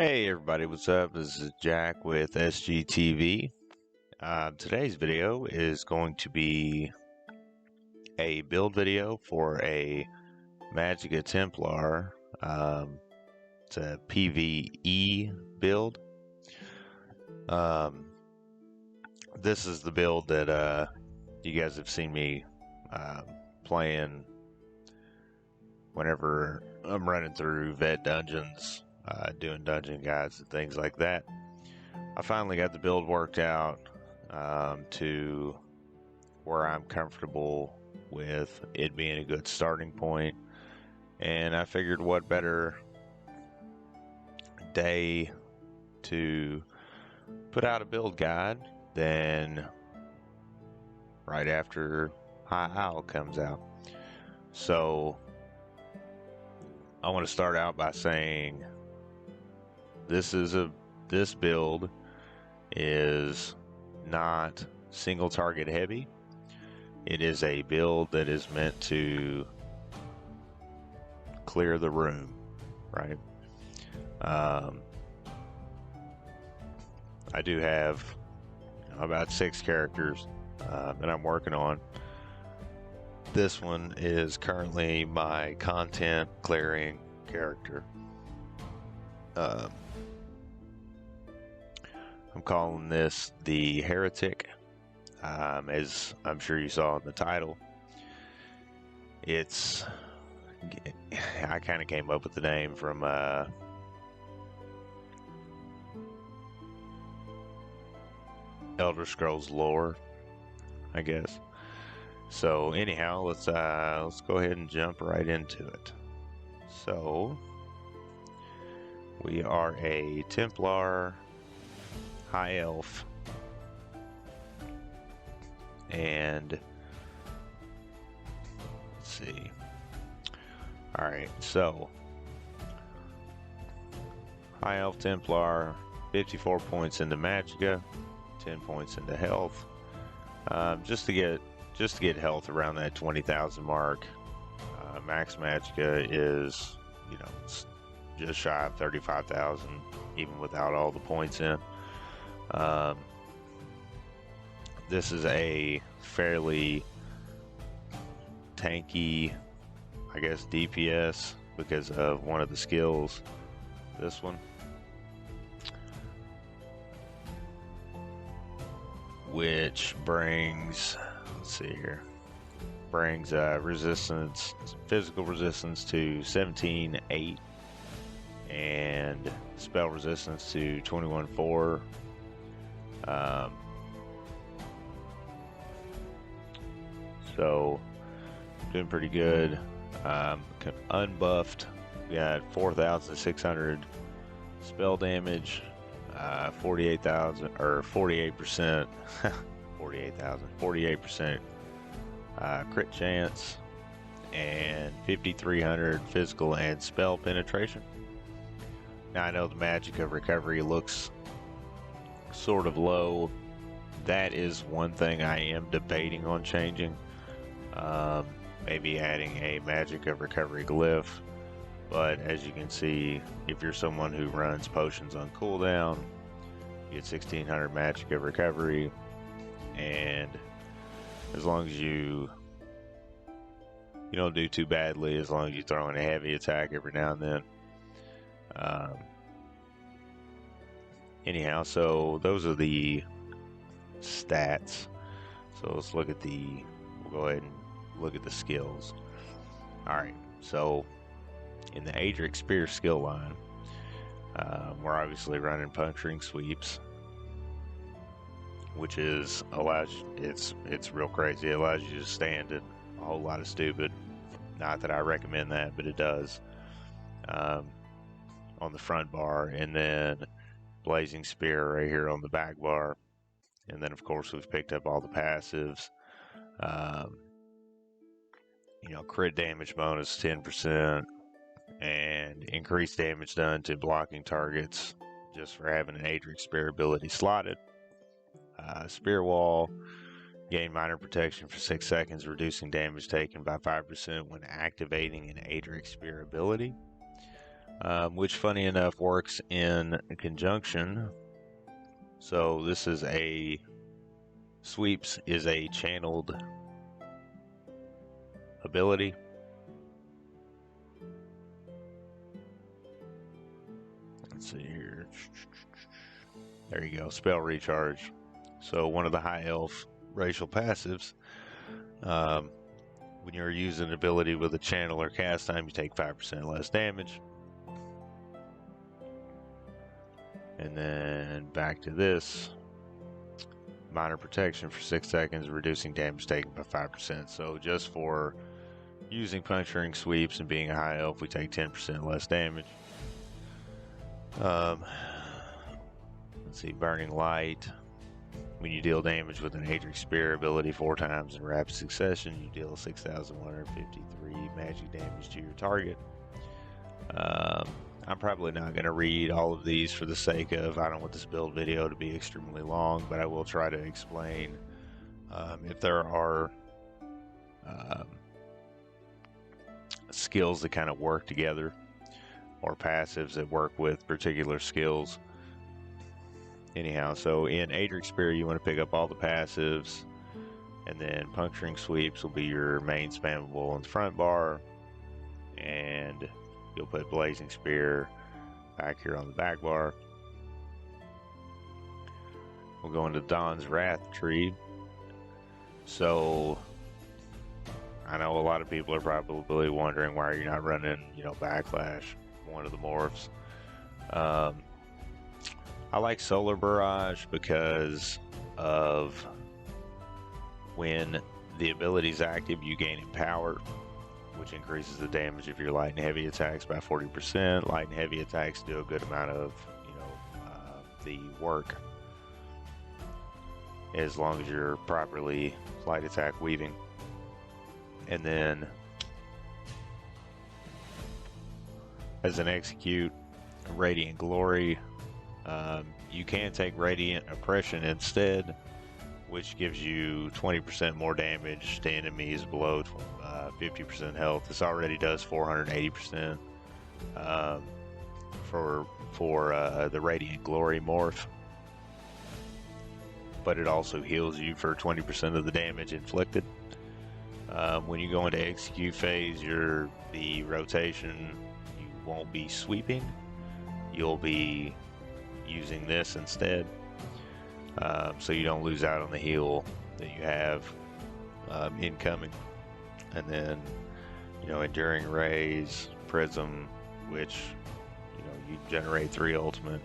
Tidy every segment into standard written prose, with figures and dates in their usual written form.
Hey everybody, what's up? This is Jack with SGTV. Today's video is going to be a build video for a Magicka Templar. It's a PvE build. This is the build that you guys have seen me playing whenever I'm running through vet dungeons. Doing dungeon guides and things like that. I finally got the build worked out to where I'm comfortable with it being a good starting point, and I figured what better day to put out a build guide than right after High Owl comes out. So I want to start out by saying this build is not single target heavy. It is a build that is meant to clear the room, right? I do have about 6 characters that I'm working on. This one is currently my content clearing character. I'm calling this the Heretic, as I'm sure you saw in the title. I kind of came up with the name from Elder Scrolls lore, I guess. So anyhow, let's go ahead and jump right into it. So we are a Templar High Elf, and let's see. Alright, so High Elf Templar, 54 points into Magicka, 10 points into health. Just to get health around that 20,000 mark. Max Magicka is, it's just shy of 35,000, even without all the points in. This is a fairly tanky, I guess, DPS because of one of the skills. This one, which brings, let's see here, brings resistance, physical resistance to 17.8 and spell resistance to 21.4. So doing pretty good. Unbuffed, we got 4,600 spell damage, 48,000 or 48%, 48% crit chance, and 5,300 physical and spell penetration. Now I know the Magicka recovery looks sort of low. That is one thing I am debating on changing. Maybe adding a Magicka recovery glyph. But as you can see, if you're someone who runs potions on cooldown, you get 1,600 Magicka recovery, and as long as you don't do too badly, as long as you throw in a heavy attack every now and then. Anyhow, so those are the stats. So let's look at we'll go ahead and look at the skills. Alright, so in the Heretic Spear skill line, we're obviously running puncturing sweeps, which it's real crazy. It allows you to stand in a whole lot of stupid. Not that I recommend that, but it does. On the front bar, and then Blazing Spear right here on the back bar. And then of course we've picked up all the passives. Crit damage bonus 10%, and increased damage done to blocking targets just for having an Heretic Spear ability slotted. Spear Wall, gain minor protection for 6 seconds, reducing damage taken by 5% when activating an Heretic Spear ability. which funny enough works in conjunction. So this is a sweeps is a channeled ability. Let's see here. There you go, spell recharge. So one of the high elf racial passives, when you're using an ability with a channel or cast time, you take 5% less damage. And then back to this. Minor protection for 6 seconds, reducing damage taken by 5%. So just for using puncturing sweeps and being a high elf, we take 10% less damage. Let's see, burning light. When you deal damage with an Heretic Spear ability 4 times in rapid succession, you deal 6,153 magic damage to your target. I'm probably not going to read all of these for the sake of, I don't want this build video to be extremely long, but I will try to explain if there are skills that kind of work together or passives that work with particular skills. Anyhow, so in Heretic Spear, you want to pick up all the passives, and then Puncturing Sweeps will be your main spammable on the front bar, and you'll put Blazing Spear back here on the back bar. We'll go into Dawn's Wrath tree. So I know a lot of people are probably wondering why you're not running, Backlash, one of the morphs. I like Solar Barrage because of when the ability is active, you gain Empower, which increases the damage of your light and heavy attacks by 40%. Light and heavy attacks do a good amount of, the work, as long as you're properly light attack weaving. And then as an execute, Radiant Glory, you can take Radiant Oppression instead, which gives you 20% more damage to enemies below 50% health. This already does 480% for the Radiant Glory morph, but it also heals you for 20% of the damage inflicted. When you go into execute phase, the rotation, you won't be sweeping. You'll be using this instead, so you don't lose out on the heal that you have incoming. And then, Enduring Rays, Prism, which, you generate 3 ultimate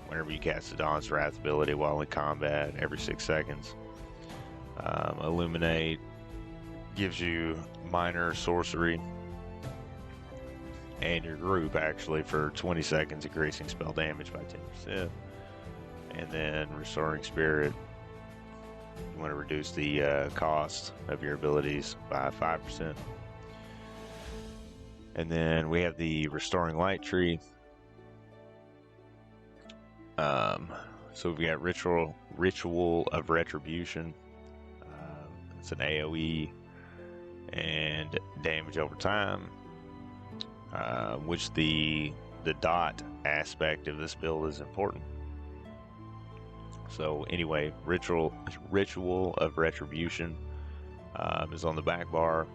whenever you cast the Dawn's Wrath ability while in combat every 6 seconds. Illuminate gives you minor sorcery and your group actually for 20 seconds, increasing spell damage by 10%. And then Restoring Spirit, you want to reduce the cost of your abilities by 5%. And then we have the Restoring Light tree. So we've got Ritual of Retribution. It's an AoE and damage over time, which the dot aspect of this build is important. So anyway, Ritual of Retribution is on the back bar.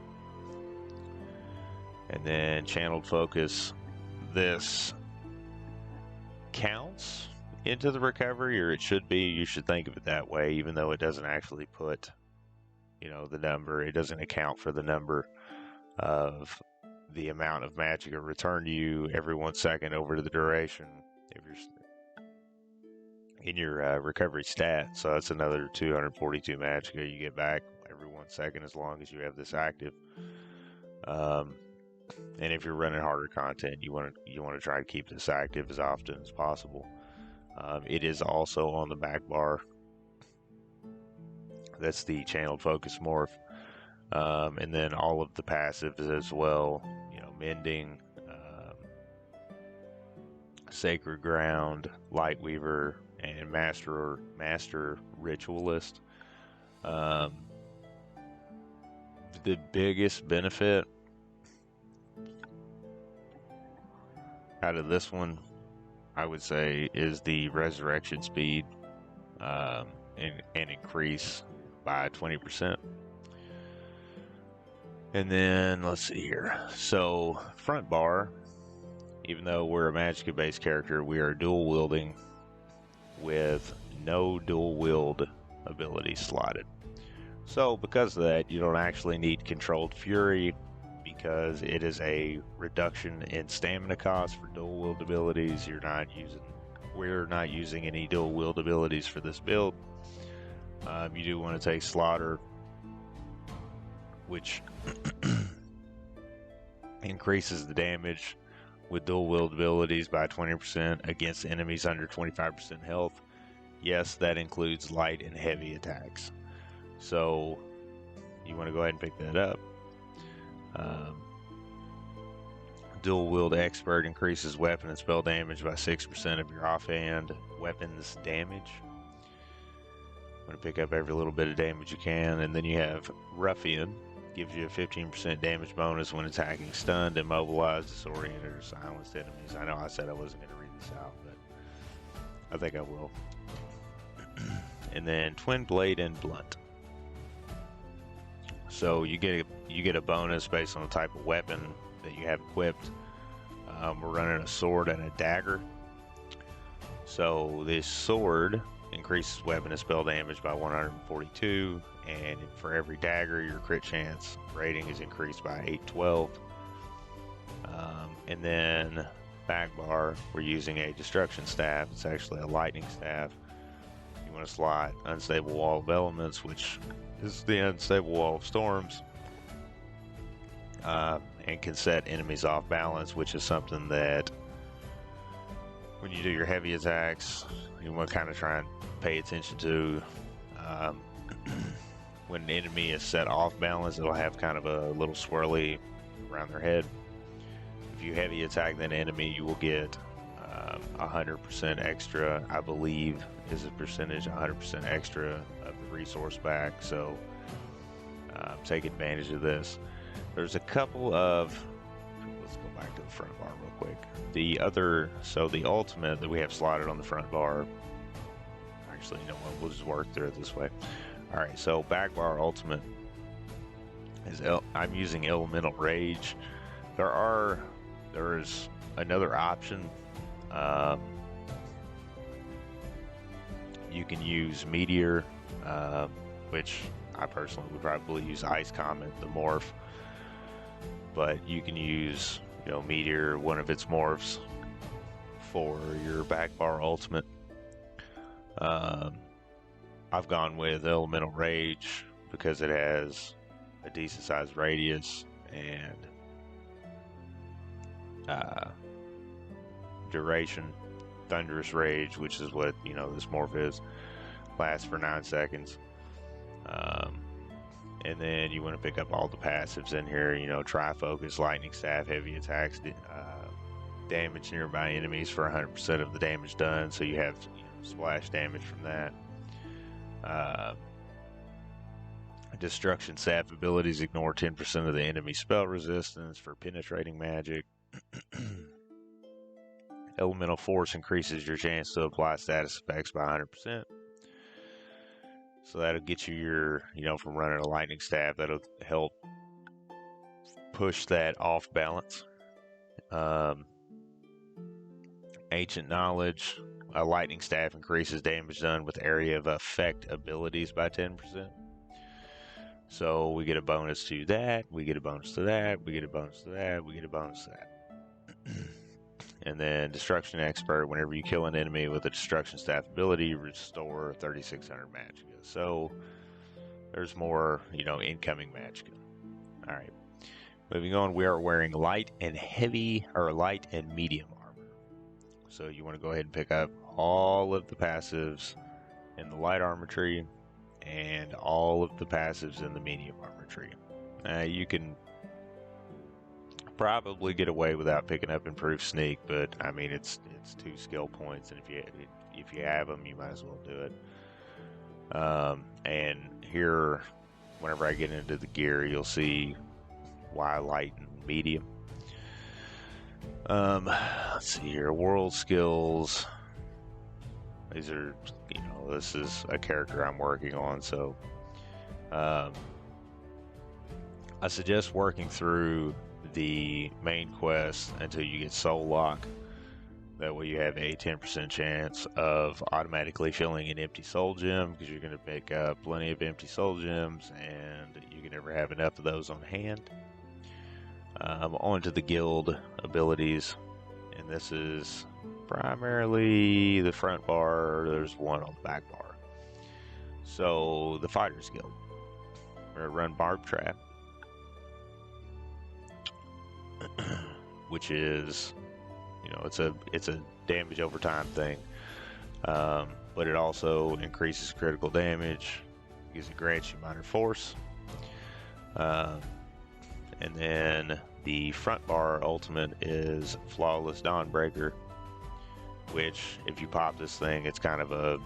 And then Channeled Focus, this counts into the recovery, or it should be. You should think of it that way, even though it doesn't actually put, the number. It doesn't account for the number of the amount of Magicka returned to you every 1 second over the duration if you're in your recovery stat. So that's another 242 Magicka you get back every 1 second as long as you have this active. And if you're running harder content, you want to try to keep this active as often as possible. It is also on the back bar. That's the Channeled Focus morph. And then all of the passives as well. Mending, Sacred Ground, Lightweaver, and Master Ritualist. The biggest benefit out of this one, I would say, is the resurrection speed, and increase by 20%. And then let's see here. So front bar, even though we're a Magicka based character, we are dual wielding with no dual wield ability slotted. So because of that, you don't actually need Controlled Fury, because it is a reduction in stamina cost for dual wield abilities. We're not using any dual wield abilities for this build. You do want to take Slaughter, which increases the damage with dual wield abilities by 20% against enemies under 25% health. Yes, that includes light and heavy attacks. So you want to go ahead and pick that up. Dual wield expert increases weapon and spell damage by 6% of your offhand weapons damage. Want to pick up every little bit of damage you can. And then you have ruffian, gives you a 15% damage bonus when attacking stunned, immobilized, disoriented, or silenced enemies. I know I said I wasn't going to read this out, but I think I will. And then twin blade and blunt. So you get a bonus based on the type of weapon that you have equipped. We're running a sword and a dagger. So this sword increases weapon and spell damage by 142, and for every dagger, your crit chance rating is increased by 812. And then back bar, we're using a destruction staff. It's actually a lightning staff. You want to slot unstable wall of elements, which is the unstable wall of storms, and can set enemies off balance, which is something that when you do your heavy attacks, you want to kind of try and pay attention to. When an enemy is set off balance, it'll have kind of a little swirly around their head. If you heavy attack that enemy, you will get 100% extra, I believe is a percentage, 100% extra of the resource back. So take advantage of this. There's a couple of, let's go back to the front bar real quick. So the ultimate that we have slotted on the front bar, actually, you know what, we'll just work through it this way. All right, so back bar ultimate is, I'm using Elemental Rage. There is another option. You can use Meteor, which I personally would probably use Ice Comet, the morph. But you can use, Meteor, one of its morphs, for your back bar ultimate. I've gone with Elemental Rage because it has a decent sized radius and duration. Thunderous Rage, which is what this morph is, lasts for 9 seconds. And then you want to pick up all the passives in here. Tri-Focus, Lightning Staff, Heavy Attacks, damage nearby enemies for 100% of the damage done. So you have splash damage from that. Destruction Staff abilities ignore 10% of the enemy spell resistance for penetrating magic. Elemental Force increases your chance to apply status effects by 100%. So that'll get you from running a lightning staff, that'll help push that off balance. Ancient Knowledge, a lightning staff increases damage done with area of effect abilities by 10%. So we get a bonus to that, we get a bonus to that, we get a bonus to that, we get a bonus to that. And then Destruction Expert, whenever you kill an enemy with a Destruction Staff ability, restore 3,600 Magicka. So there's more, incoming Magicka. All right. Moving on, we are wearing light and medium armor. So you want to go ahead and pick up all of the passives in the light armor tree and all of the passives in the medium armor tree. You can probably get away without picking up improved sneak, but I mean it's 2 skill points, and if you have them, you might as well do it. And here, whenever I get into the gear, you'll see why light and medium. Let's see here. World skills. These are, this is a character I'm working on, so I suggest working through the main quest until you get Soul Lock. That way you have a 10% chance of automatically filling an empty soul gem, because you're going to pick up plenty of empty soul gems and you can never have enough of those on hand. On to the guild abilities, and this is primarily the front bar. There's one on the back bar. So the Fighters Guild, we're going to run Barb Trap, which is, it's a damage over time thing, but it also increases critical damage because it grants you minor force. And then the front bar ultimate is Flawless Dawnbreaker, which if you pop this thing, it's kind of a,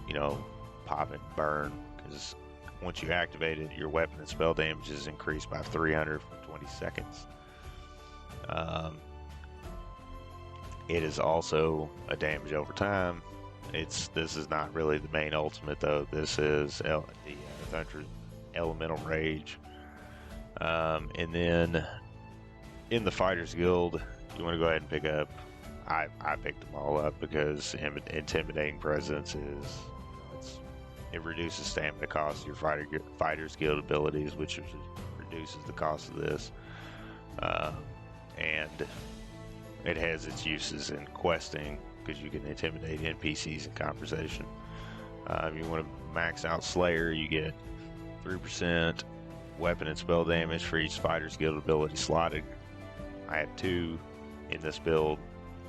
pop and burn, because once you activate it, your weapon and spell damage is increased by 300 for 20 seconds. It is also a damage over time. This is not really the main ultimate though. This is the Thunder Elemental Rage. And then in the Fighters Guild, you want to go ahead and pick up. I picked them all up because Intimidating Presence it reduces stamina cost of your Fighters Guild abilities, which reduces the cost of this, and it has its uses in questing because you can intimidate NPCs in conversation. If you want to max out Slayer, you get 3% weapon and spell damage for each Fighter's Guild ability slotted. I have 2 in this build,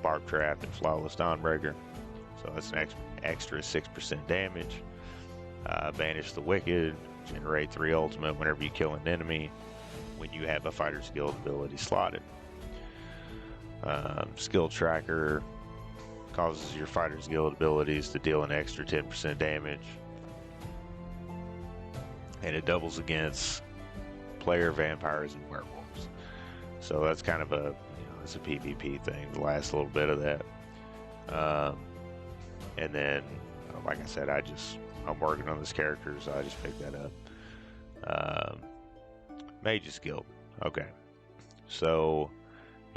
Barb Trap and Flawless Dawnbreaker, so that's an extra 6% damage. Banish the Wicked, generate 3 ultimate whenever you kill an enemy when you have a Fighter's Guild ability slotted. Skill Tracker causes your Fighter's Guild abilities to deal an extra 10% damage, and it doubles against player vampires and werewolves. So that's kind of it's a PvP thing, the last little bit of that. And then, like I said, I'm working on this character, so I just picked that up. Mage's Guild. Okay, so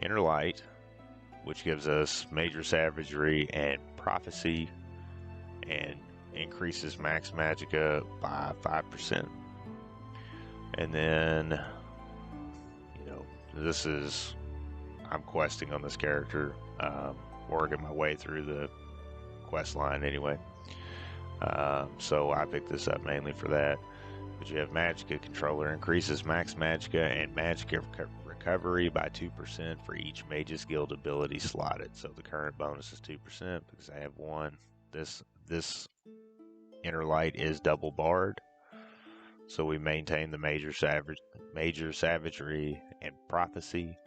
Inner Light, which gives us Major Savagery and Prophecy, and increases max Magicka by 5%. And then, I'm questing on this character, working my way through the quest line anyway. So I picked this up mainly for that. But you have Magicka Controller, increases max Magicka and Magicka recovery by 2% for each Mage's Guild ability slotted. So the current bonus is 2% because I have 1. This Inner Light is double barred, so we maintain the Major Savagery and Prophecy.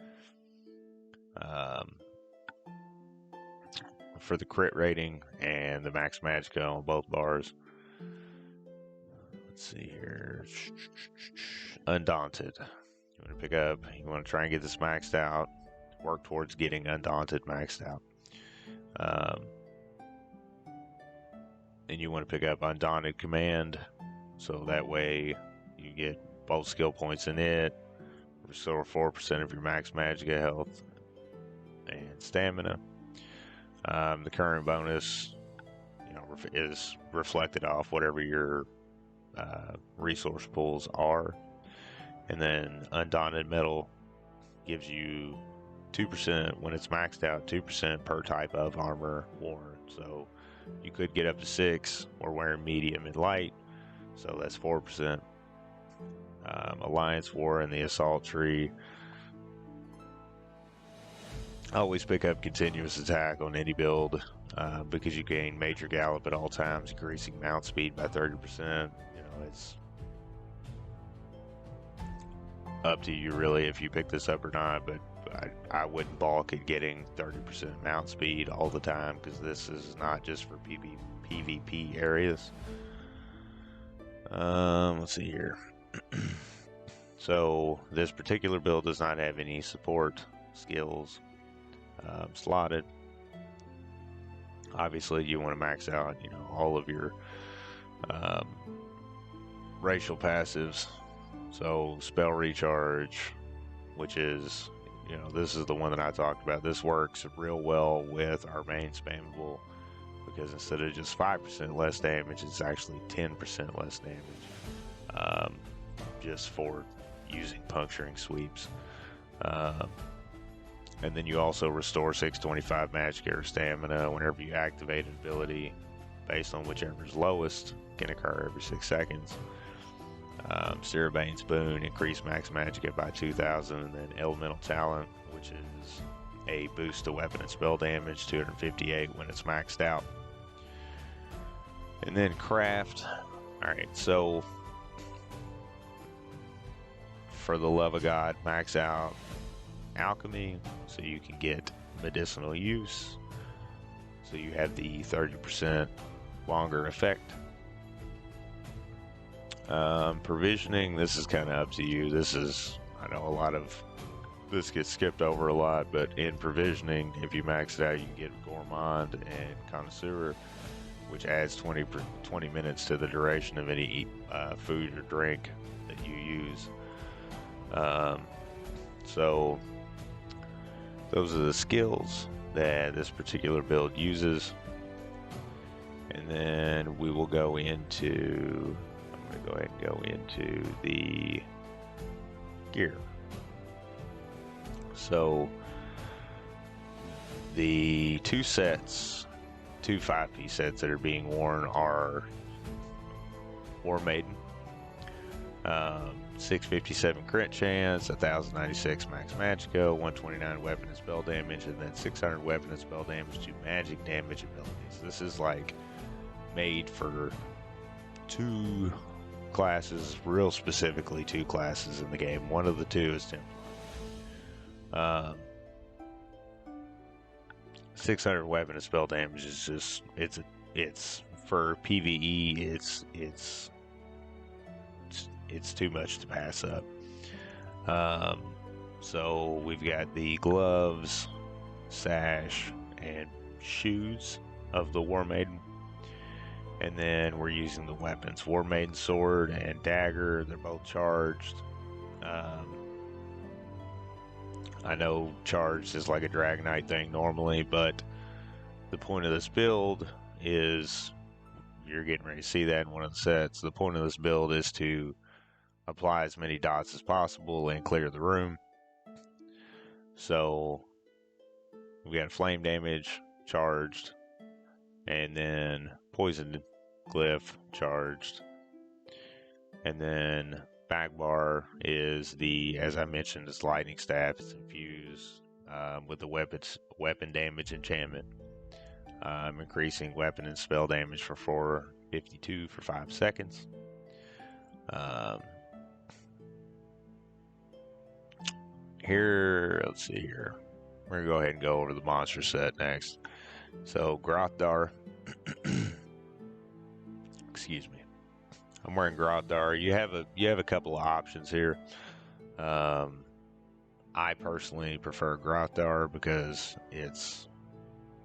For the crit rating and the max Magicka on both bars. Let's see here. Undaunted. You want to try and get this maxed out. Work towards getting Undaunted maxed out. And you want to pick up Undaunted Command, so that way you get both skill points in it, restore 4% of your max Magicka health and stamina. The current bonus, is reflected off whatever your resource pools are. And then Undaunted Metal gives you 2% when it's maxed out, 2% per type of armor worn. So you could get up to 6 or wearing medium and light, so that's 4%. Alliance War and the Assault Tree. Always pick up Continuous Attack on any build because you gain Major Gallop at all times, increasing mount speed by 30%. It's up to you really if you pick this up or not, but I wouldn't balk at getting 30% mount speed all the time, because this is not just for PvP areas. Let's see here. So this particular build does not have any support skills. slotted. Obviously, you want to max out, you know, all of your racial passives. So spell recharge, which is, you know, this is the one that I talked about. This works real well with our main spammable, because instead of just 5% less damage, it's actually 10% less damage, just for using puncturing sweeps. And then you also restore 625 Magicka or stamina whenever you activate an ability, based on whichever is lowest, can occur every 6 seconds. Cerebane's Boon, increase max Magicka by 2,000, and then Elemental Talent, which is a boost to weapon and spell damage, 258 when it's maxed out. And then craft. Alright, so for the love of God, max out alchemy so you can get medicinal use, so you have the 30% longer effect. Provisioning, this is kind of up to you. This is, I know a lot of this gets skipped over a lot, but in provisioning, if you max it out, you can get Gourmand and Connoisseur, which adds 20 minutes to the duration of any food or drink that you use. So those are the skills that this particular build uses. And then we will go into, I'm going to go ahead and go into the gear. So the two 5-piece sets that are being worn are War Maiden, 657 crit chance, 1096 max Magicka, 129 weapon and spell damage, and then 600 weapon and spell damage to magic damage abilities. This is like made for 2 classes, real specifically 2 classes in the game. One of the 2 is Templar. 600 weapon and spell damage is just, it's for PvE, it's too much to pass up. So we've got the gloves, sash, and shoes of the War Maiden, and then we're using the weapons. War Maiden sword and dagger, they're both charged. I know charged is like a Dragonite thing normally, but the point of this build is, you're getting ready to see that in one of the sets, the point of this build is to apply as many dots as possible and clear the room. So we got flame damage charged, and then poison glyph charged, and then back bar is the, as I mentioned, it's lightning staff. It's infused with the weapon damage enchantment, increasing weapon and spell damage for 452 for 5 seconds. Here, let's see here. We're gonna go ahead and go over the monster set next. So Grothdar, excuse me. I'm wearing Grothdar. You have a couple of options here. I personally prefer Grothdar because it's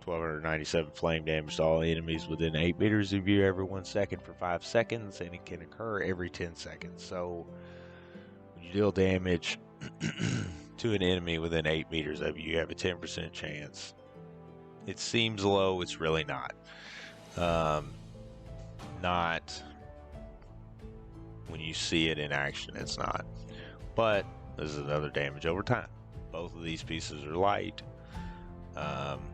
1297 flame damage to all enemies within 8 meters of you every 1 second for 5 seconds, and it can occur every 10 seconds. So when you deal damage to an enemy within 8 meters of you, you have a 10% chance. It seems low, it's really not. Not when you see it in action, it's not. But this is another damage over time. Both of these pieces are light.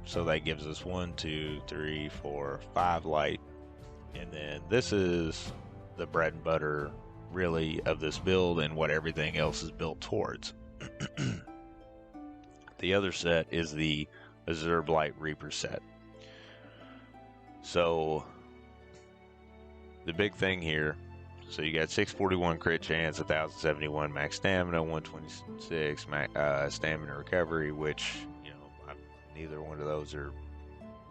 So that gives us 1, 2, 3, 4, 5 light. And then this is the bread and butter, really, of this build and what everything else is built towards. The other set is the Azure Blight Reaper set. So the big thing here, so you got 641 crit chance, 1071 max stamina, 126 stamina recovery, which, you know, neither one of those are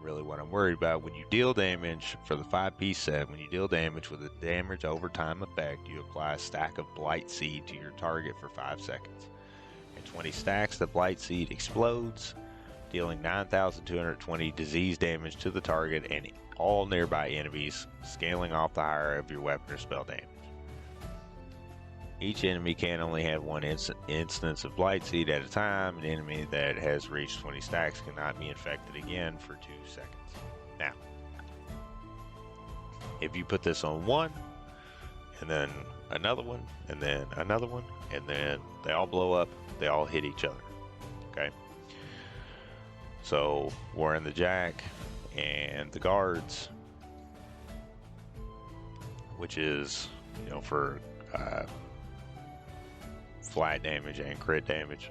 really what I'm worried about. When you deal damage for the 5-piece set, when you deal damage with a damage over time effect, you apply a stack of Blight Seed to your target for 5 seconds. At 20 stacks, the Blight Seed explodes, dealing 9,220 disease damage to the target and all nearby enemies, scaling off the higher of your weapon or spell damage. Each enemy can only have one instance of Blight Seed at a time. An enemy that has reached 20 stacks cannot be infected again for 2 seconds. Now, if you put this on one, and then another one, and then another one, and then they all blow up, they all hit each other, okay? So we're in the Jack and the guards, which is, you know, for flat damage and crit damage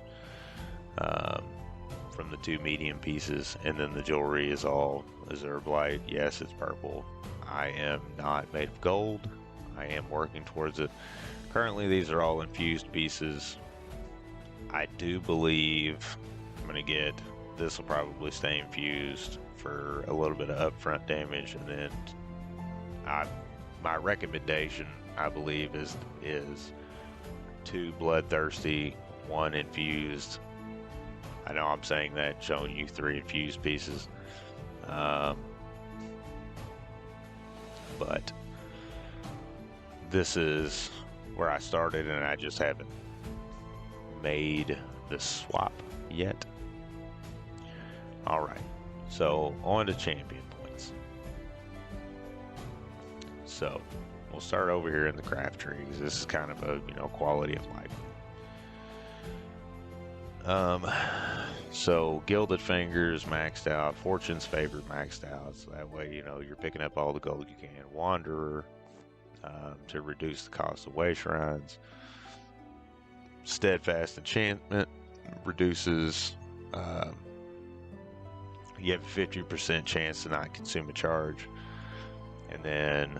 from the 2 medium pieces, and then the jewelry is all Azure Blight. Yes, it's purple. I am not made of gold. I am working towards it. Currently, these are all infused pieces. I do believe I'm going to get, this will probably stay infused for a little bit of upfront damage, and then my recommendation, I believe, is 2 bloodthirsty, 1 infused. I know I'm saying that, showing you 3 infused pieces, but this is where I started, and I just haven't made the swap yet. Alright, so on to champion points. So we'll start over here in the craft tree, because this is kind of a, you know, quality of life. So Gilded Fingers maxed out, Fortune's Favor maxed out, so that way, you know, you're picking up all the gold you can. Wanderer, to reduce the cost of way shrines. Steadfast Enchantment reduces, you have a 50% chance to not consume a charge. And then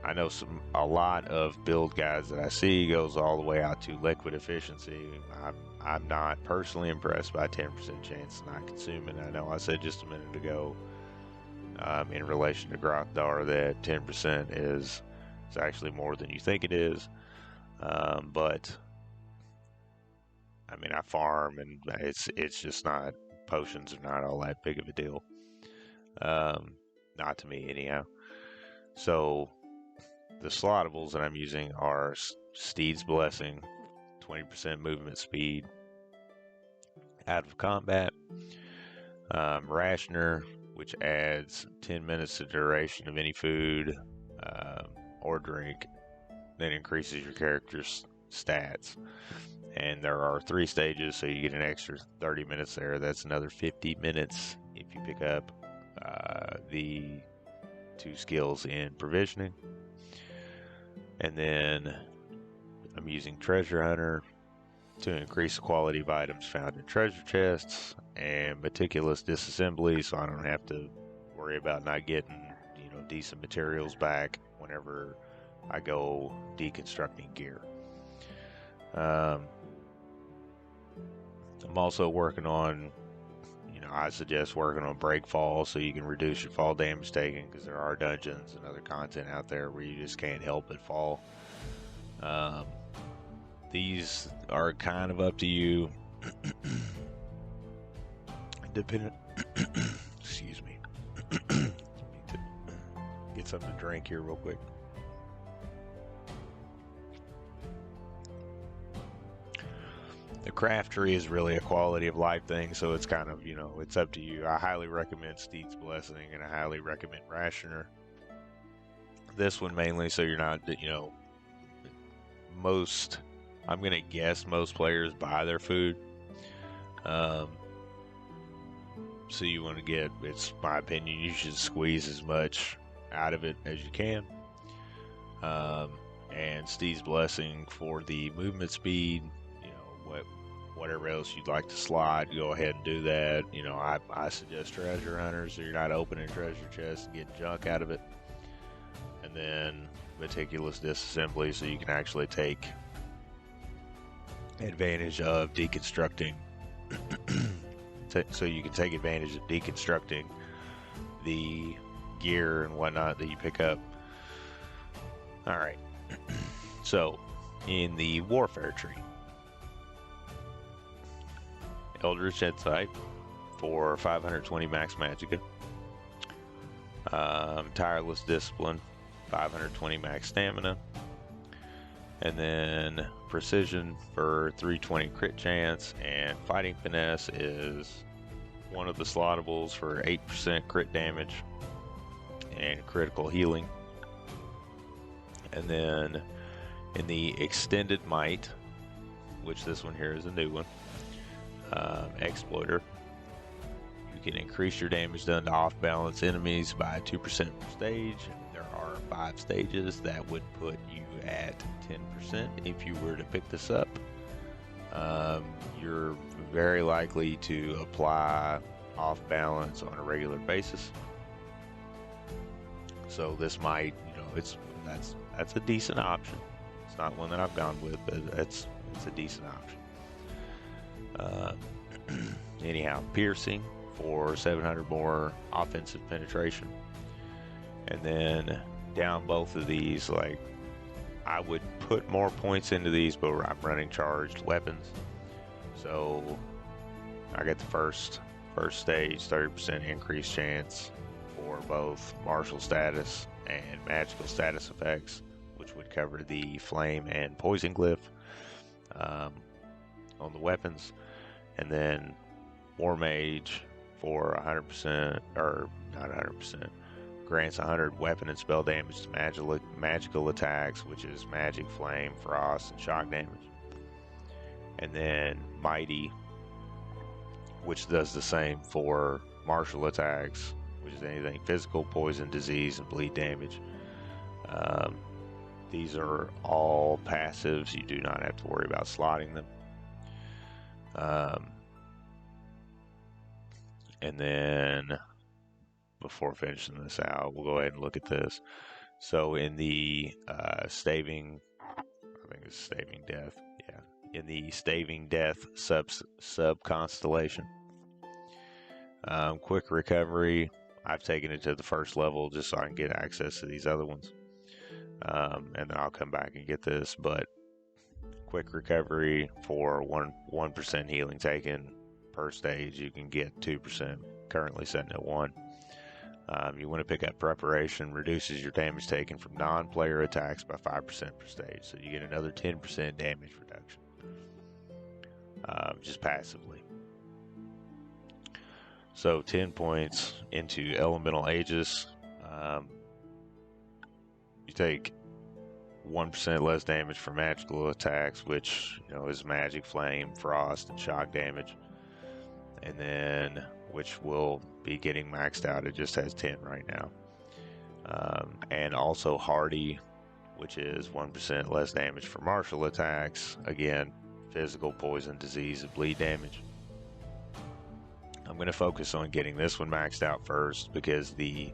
I know a lot of build guides that I see goes all the way out to liquid efficiency. I'm not personally impressed by 10% chance to not consume it. I know I said just a minute ago, in relation to Grothdar, that 10% is actually more than you think it is. But I mean, I farm, and it's just not, potions are not all that big of a deal. Not to me anyhow. So the slottables that I'm using are Steed's Blessing, 20% movement speed out of combat. Rationer, which adds 10 minutes to duration of any food or drink, then increases your character's stats. And there are 3 stages, so you get an extra 30 minutes there. That's another 50 minutes if you pick up the 2 skills in provisioning. And then I'm using Treasure Hunter to increase the quality of items found in treasure chests, and Meticulous Disassembly, so I don't have to worry about not getting, you know, decent materials back whenever I go deconstructing gear. I'm also working on, you know, I suggest working on Breakfall so you can reduce your fall damage taken, because there are dungeons and other content out there where you just can't help but fall. These are kind of up to you. Depending, excuse me. Let me get something to drink here real quick. The craft tree is really a quality of life thing, so it's kind of, you know, it's up to you. I highly recommend Steed's Blessing, and I highly recommend Rationer. This one mainly so you're not, you know, I'm going to guess most players buy their food. So you want to get, it's my opinion, you should squeeze as much out of it as you can. And Steed's Blessing for the movement speed, you know, whatever else you'd like to slide, go ahead and do that. You know, I suggest Treasure Hunter, so you're not opening treasure chests and getting junk out of it. And then Meticulous Disassembly, so you can actually take advantage of deconstructing so you can take advantage of deconstructing the gear and whatnot that you pick up. Alright, so in the warfare tree, Eldritch Insight for 520 max Magicka. Tireless Discipline, 520 max stamina. And then Precision for 320 crit chance, and Fighting Finesse is one of the slottables for 8% crit damage and critical healing. And then in the Extended Might, which this one here is a new one, Exploiter, you can increase your damage done to off-balance enemies by 2% per stage. There are 5 stages that would put you at 10% if you were to pick this up. You're very likely to apply off-balance on a regular basis. So this might, that's a decent option. It's not one that I've gone with, but it's a decent option. Anyhow, Piercing for 700 more offensive penetration. And then down both of these, like, I would put more points into these, but I'm running charged weapons. So I get the first stage 30% increased chance for both martial status and magical status effects, which would cover the flame and poison glyph on the weapons. And then War Mage for 100%, or not 100%, grants 100 weapon and spell damage to magical attacks, which is magic, flame, frost, and shock damage. And then Mighty, which does the same for martial attacks, which is anything physical, poison, disease, and bleed damage. These are all passives. You do not have to worry about slotting them. And then before finishing this out, we'll go ahead and look at this. So in the Staving, I think it's Staving Death. Yeah, in the Staving Death sub constellation, quick recovery. I've taken it to the first level just so I can get access to these other ones, and then I'll come back and get this. But quick recovery for 1% healing taken per stage, you can get 2%. Currently setting at 1. You want to pick up Preparation, reduces your damage taken from non-player attacks by 5% per stage, so you get another 10% damage reduction, just passively. So 10 points into Elemental Aegis. You take 1% less damage for magical attacks, which is magic, flame, frost, and shock damage. And then, which will be getting maxed out. It just has 10 right now. And also Hardy, which is 1% less damage for martial attacks. Again, physical, poison, disease, and bleed damage. I'm going to focus on getting this one maxed out first, because the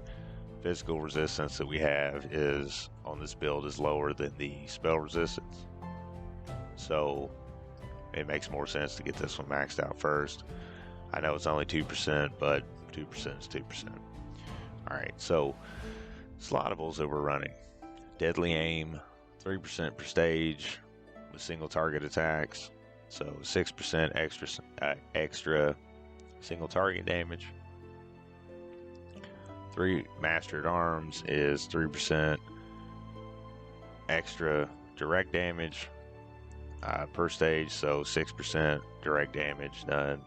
physical resistance that we have is on this build is lower than the spell resistance. So it makes more sense to get this one maxed out first. I know it's only 2%, but 2% is 2%. Alright, so slottables that we're running. Deadly Aim, 3% per stage with single target attacks. So 6% extra single target damage. 3 Master at Arms is 3% extra direct damage per stage, so 6% direct damage done.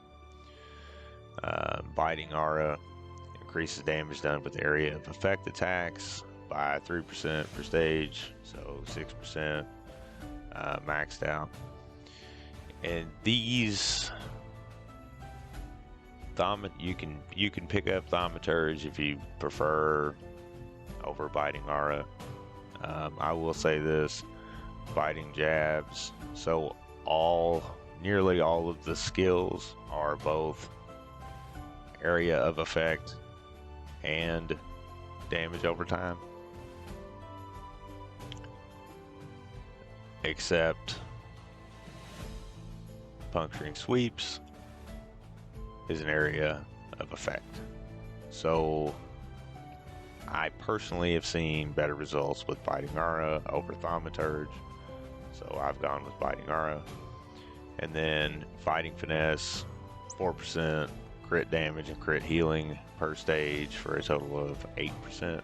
Biting Aura increases damage done with area of effect attacks by 3% per stage, so 6% maxed out. And these you can pick up Thaumaturge if you prefer over Biting Aura. I will say this: Biting Jabs. So nearly all of the skills are both area of effect and damage over time, except Puncturing Sweeps is an area of effect. So I personally have seen better results with Biting Aura over Thaumaturge, so I've gone with Biting Aura. And then Fighting Finesse 4% crit damage and crit healing per stage for a total of 8%.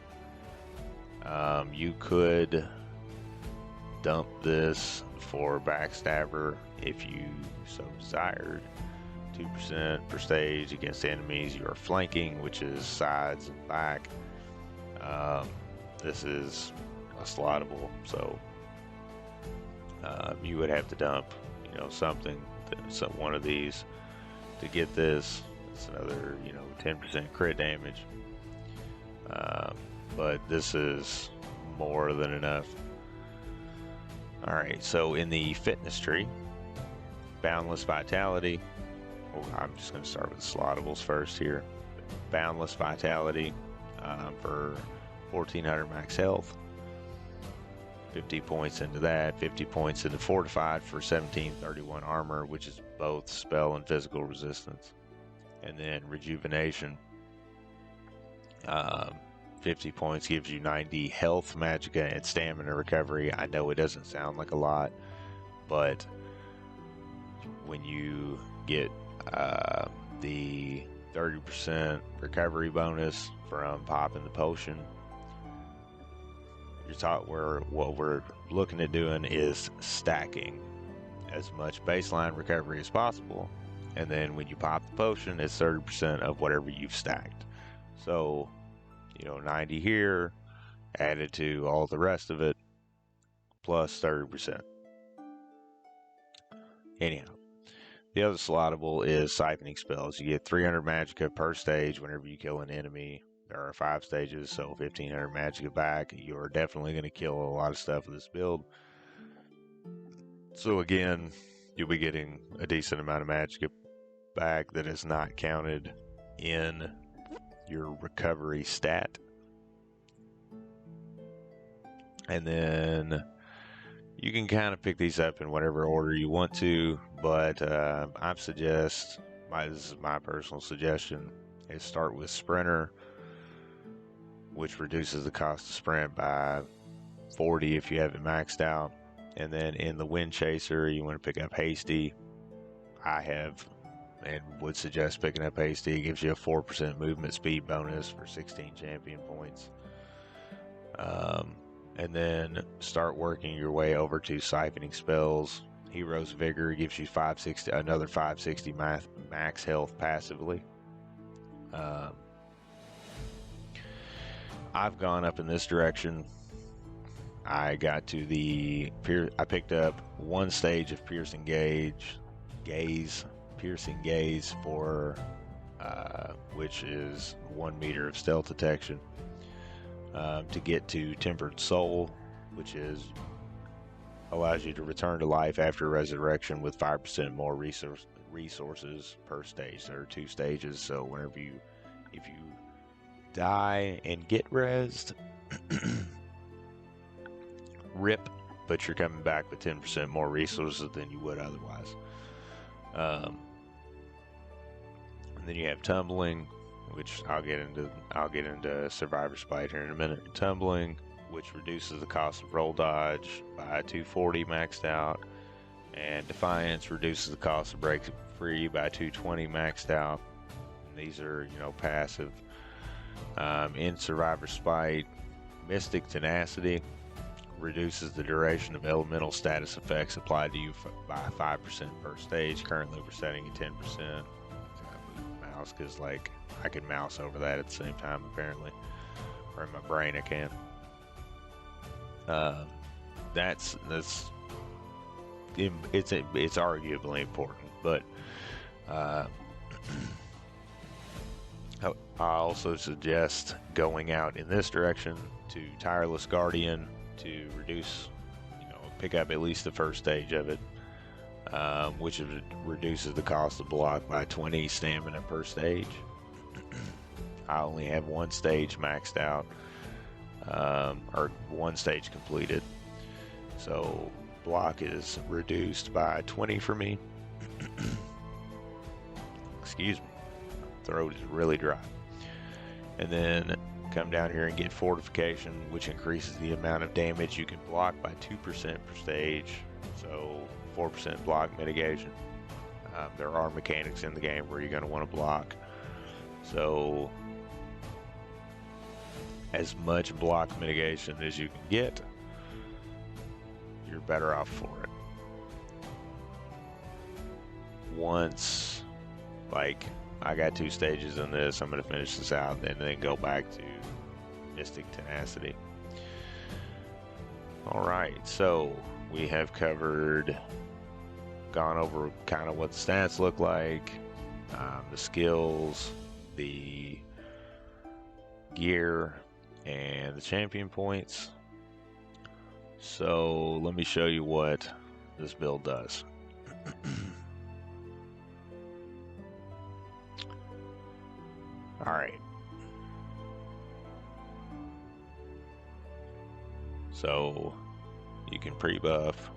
You could dump this for Backstabber if you so desired. 2% per stage against enemies you are flanking, which is sides and back. This is a slottable, so you would have to dump, something, one of these to get this. It's another, 10% crit damage. But this is more than enough. Alright, so in the fitness tree, Boundless Vitality, I'm just going to start with the slottables first here. Boundless Vitality for 1400 max health. 50 points into that, 50 points into Fortified for 1731 armor, which is both spell and physical resistance. And then Rejuvenation, 50 points gives you 90 health, magicka, and stamina recovery. I know it doesn't sound like a lot, but when you get the 30% recovery bonus from popping the potion, you're taught what we're looking at doing is stacking as much baseline recovery as possible, and then when you pop the potion, it's 30% of whatever you've stacked. So 90 here added to all the rest of it plus 30%. Anyhow, the other slottable is siphoning spells. You get 300 magicka per stage whenever you kill an enemy. There are 5 stages, so 1500 magicka back. You are definitely going to kill a lot of stuff with this build. So again, you'll be getting a decent amount of magicka back that is not counted in your recovery stat. And then you can kind of pick these up in whatever order you want to, but this is my personal suggestion, is start with Sprinter, which reduces the cost to sprint by 40 if you have it maxed out. And then in the Wind Chaser, you want to pick up Hasty. I have and would suggest picking up Hasty. It gives you a 4% movement speed bonus for 16 champion points. And then start working your way over to siphoning spells. Hero's Vigor gives you another 560 max health passively. I've gone up in this direction. I got to I picked up 1 stage of Piercing Gaze for which is 1 meter of stealth detection, to get to Tempered Soul, which allows you to return to life after resurrection with 5% more resources per stage. There are 2 stages, so if you die and get rezzed, rip, but you're coming back with 10% more resources than you would otherwise. And then you have Tumbling, which I'll get into Survivor's Bite here in a minute. Tumbling, which reduces the cost of roll dodge by 240 maxed out, and Defiance reduces the cost of break free by 220 maxed out. And these are passive. In Survivor's Spite, Mystic Tenacity reduces the duration of elemental status effects applied to you by 5% per stage. Currently we're setting at 10%. Mouse, because I can mouse over that at the same time apparently, or in my brain I can. It's arguably important, but I also suggest going out in this direction to Tireless Guardian to reduce, pick up at least the first stage of it, which reduces the cost of block by 20 stamina per stage. I only have 1 stage maxed out, or 1 stage completed, so block is reduced by 20 for me. Excuse me, throat is really dry. And then come down here and get Fortification, which increases the amount of damage you can block by 2% per stage, so 4% block mitigation. There are mechanics in the game where you're going to want to block. So as much block mitigation as you can get, you're better off for it. Once, like, I got 2 stages in this, I'm going to finish this out and then go back to Mystic Tenacity. Alright, so we have gone over kind of what the stats look like, the skills, the gear, and the champion points. So let me show you what this build does. Alright. So you can pre-buff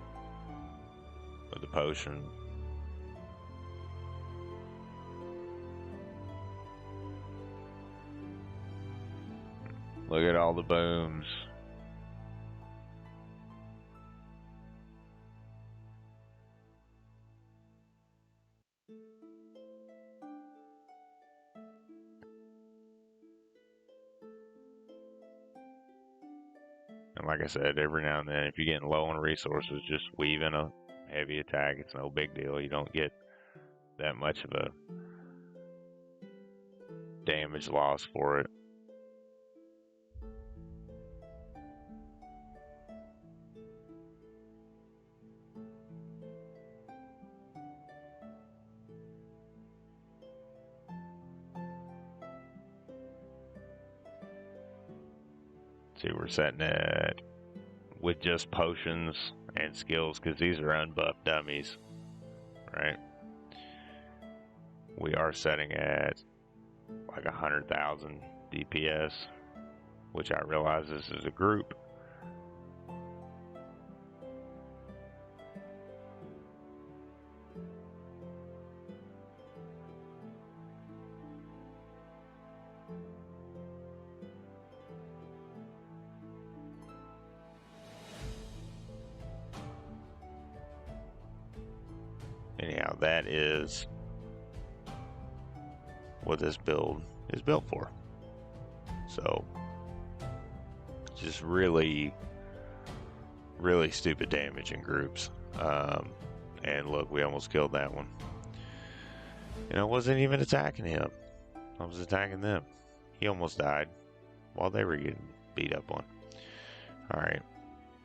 with the potion. Look at all the booms. And like I said, every now and then, if you're getting low on resources, just weave in a heavy attack. It's no big deal. You don't get that much of a damage loss for it. See, we're setting it with just potions and skills because these are unbuffed dummies, right? We are setting at like 100,000 DPS, which I realize this is a group. Anyhow, that is what this build is built for. So, just really stupid damage in groups. And look, we almost killed that one. And I wasn't even attacking him. I was attacking them. He almost died while they were getting beat up on. Alright,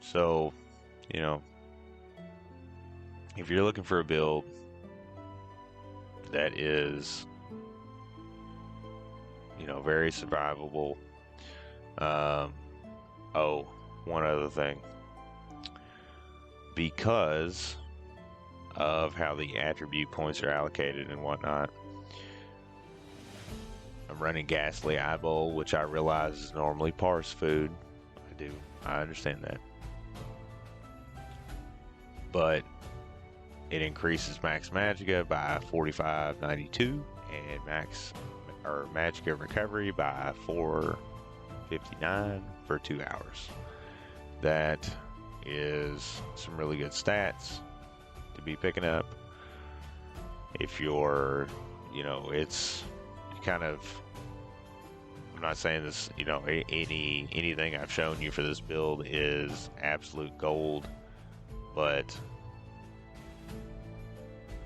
so, you know, if you're looking for a build that is, you know, very survivable. Oh, one other thing. Because of how the attribute points are allocated and whatnot, I'm running Ghastly Eyeball, which I realize is normally parse food. I understand that. But it increases max Magicka by 45.92 and Magicka recovery by 459 for 2 hours. That is some really good stats to be picking up. If you're, you know, it's kind of, I'm not saying this, you know, anything I've shown you for this build is absolute gold, but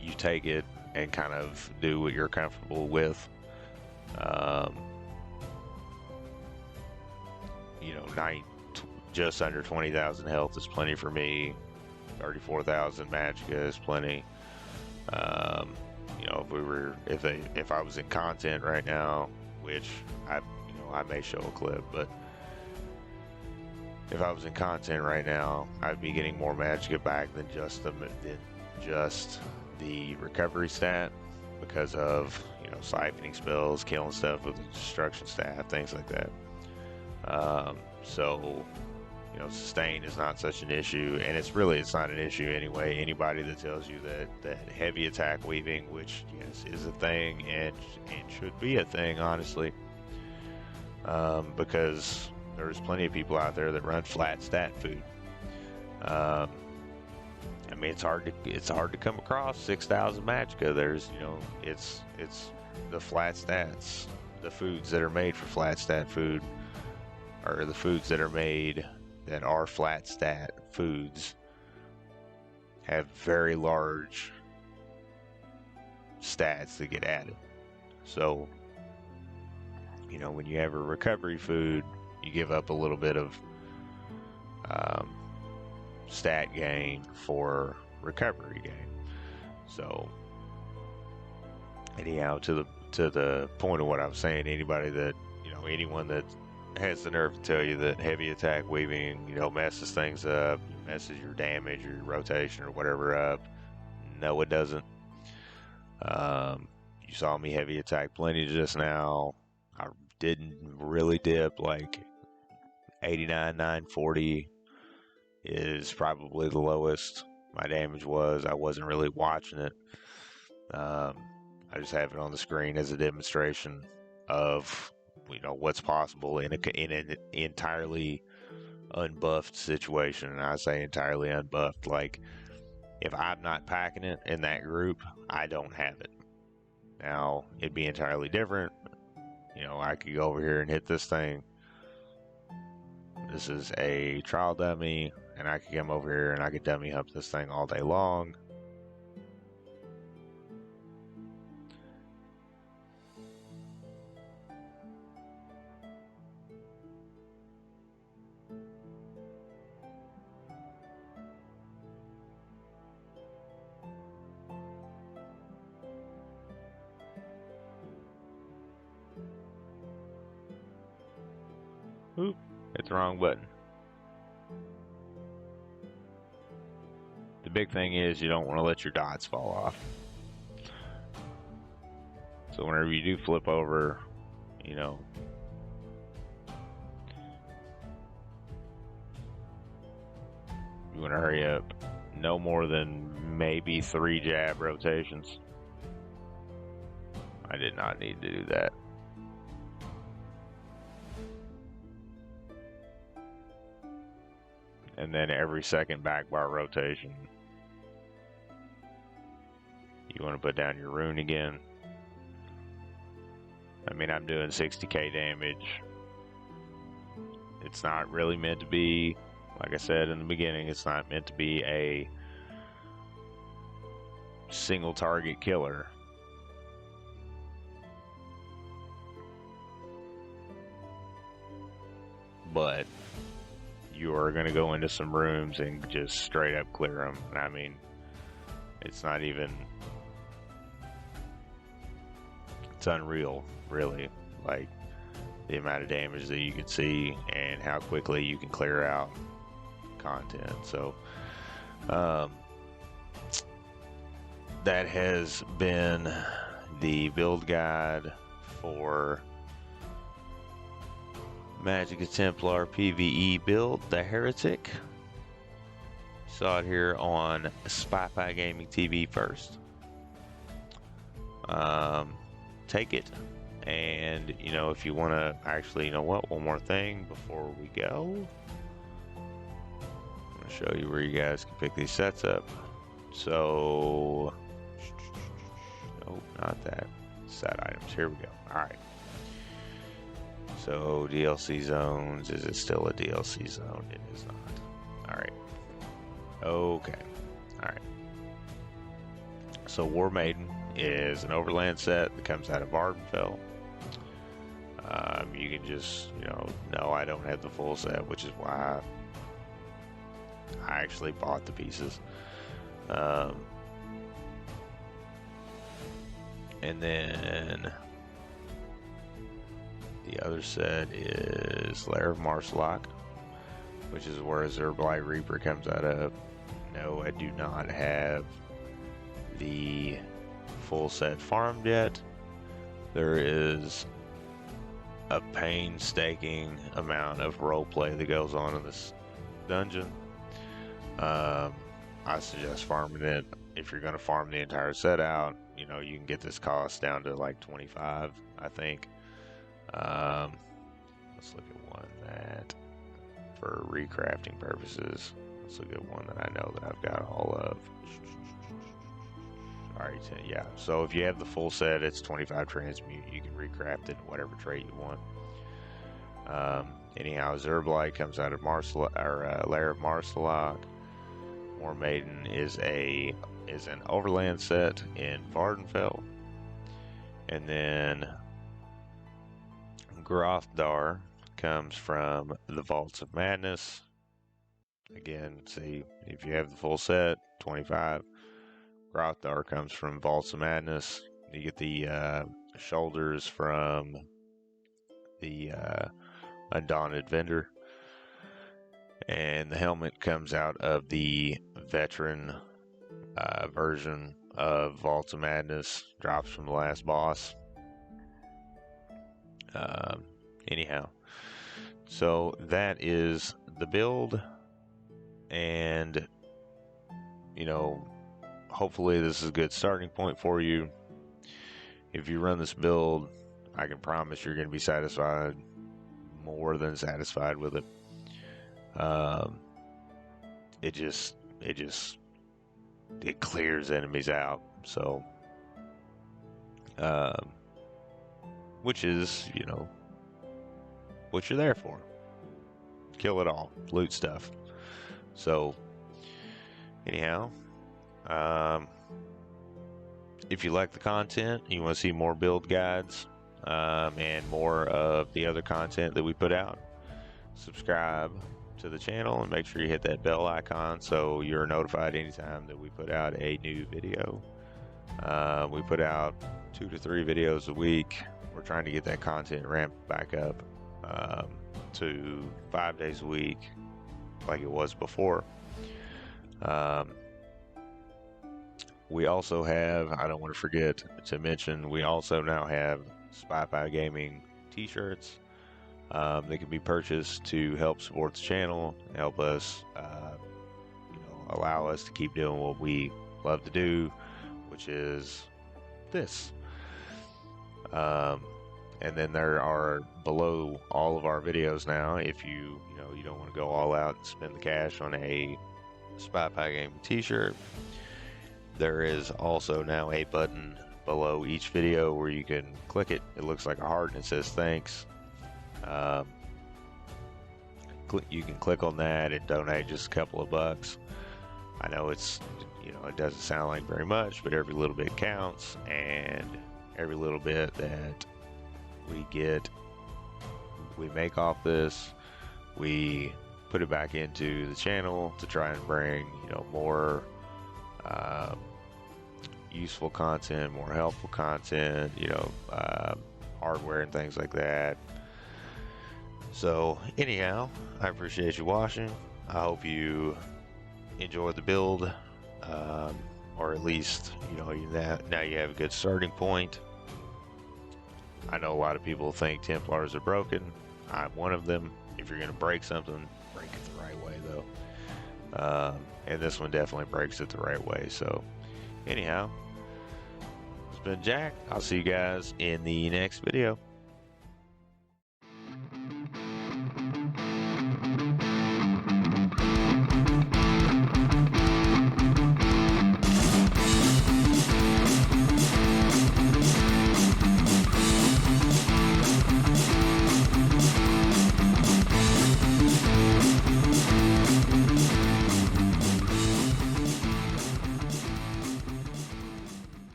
you take it and kind of do what you're comfortable with. You know, just under 20,000 health is plenty for me. 34,000 Magicka is plenty. You know, if I was in content right now, which I may show a clip, but if I was in content right now, I'd be getting more Magicka back than just the recovery stat, because of, you know, siphoning spells, killing stuff with the destruction staff, things like that. So, you know, sustain is not such an issue, and it's not an issue anyway. Anybody that tells you that heavy attack weaving, which yes is a thing and should be a thing, honestly, because there's plenty of people out there that run flat stat food. I mean, it's hard to come across 6,000 Magicka. There's, you know, it's the flat stats, the foods that are made for flat stat food, or the foods that are made that are flat stat foods, have very large stats that get added. So, you know, when you have a recovery food, you give up a little bit of stat gain for recovery gain. So anyhow, to the point of what I was saying, anybody that, you know, anyone that has the nerve to tell you that heavy attack weaving, you know, messes things up, messes your damage or your rotation or whatever up, no, it doesn't. You saw me heavy attack plenty just now. I didn't really dip. Like 89, 940 is probably the lowest my damage was. I wasn't really watching it. I just have it on the screen as a demonstration of, you know, what's possible in an entirely unbuffed situation. And I say entirely unbuffed, like if I'm not packing it in that group, I don't have it. Now it'd be entirely different. You know, I could go over here and hit this thing. This is a trial dummy, and I could come over here and I could dummy hump this thing all day long. Oop, hit the wrong button. The big thing is you don't want to let your dots fall off. So whenever you do flip over, you know, you want to hurry up. No more than maybe 3 jab rotations. I did not need to do that. And then every second back bar rotation, you want to put down your rune again. I mean, I'm doing 60k damage. It's not really meant to be, like I said in the beginning, it's not meant to be a single target killer. But you are going to go into some rooms and just straight up clear them. I mean, it's not even, it's unreal, really, like the amount of damage that you can see and how quickly you can clear out content. So that has been the build guide for Magicka Templar PvE build, the Heretic. Saw it here on Spy Pie Gaming TV first. Take it, and you know, if you want to actually, you know what, one more thing before we go, I'm gonna show you where you guys can pick these sets up. So, nope, not that. Set items. Here we go. All right. So DLC zones, is it still a DLC zone? It is not. Alright. Okay. Alright. So War Maiden is an overland set that comes out of Ardenfell. You can just, you know, no, I don't have the full set, which is why I actually bought the pieces. And then the other set is Lair of Marsalok, which is where Zerblight Reaper comes out of. No, I do not have the full set farmed yet. There is a painstaking amount of roleplay that goes on in this dungeon. I suggest farming it. If you're going to farm the entire set out, you know, you can get this cost down to like 25, I think. Let's look at one that, for recrafting purposes, Let's look at one that I know that I've got all of. Alright, yeah. So if you have the full set, it's 25 transmute. You can recraft it in whatever trait you want. Anyhow, Zerblight comes out of Lair of Marsalok. War Maiden is an overland set in Vardenfell. And then Grothdar comes from the Vaults of Madness. Again, see, if you have the full set, 25. Grothdar comes from Vaults of Madness. You get the shoulders from the Undaunted Vendor. And the helmet comes out of the veteran version of Vaults of Madness. Drops from the last boss. Anyhow, so that is the build. And, you know, hopefully this is a good starting point for you. If you run this build, I can promise you're going to be satisfied, more than satisfied with it. It clears enemies out. So, which is, you know, what you're there for. Kill it all, loot stuff. So, anyhow, if you like the content, you want to see more build guides, and more of the other content that we put out, subscribe to the channel and make sure you hit that bell icon so you're notified anytime that we put out a new video. We put out 2 to 3 videos a week. We're trying to get that content ramped back up to 5 days a week like it was before. We also have, I don't want to forget to mention, we also now have SpyPie Gaming t-shirts. They can be purchased to help support the channel, help us, you know, allow us to keep doing what we love to do, which is this. And then there are below all of our videos now, if you don't want to go all out and spend the cash on a SpyPie Gaming t-shirt, there is also now a button below each video where you can click it. It looks like a heart and it says thanks. You can click on that and donate just a couple of bucks. I know it's, you know, it doesn't sound like very much, but every little bit counts, and every little bit that we make off this, we put it back into the channel to try and bring, you know, more useful content, more helpful content, you know, hardware and things like that. So anyhow, I appreciate you watching. I hope you enjoyed the build, or at least, you know, now you have a good starting point. I know a lot of people think Templars are broken. I'm one of them. If you're going to break something, break it the right way, though. And this one definitely breaks it the right way. So anyhow, it's been Jack. I'll see you guys in the next video.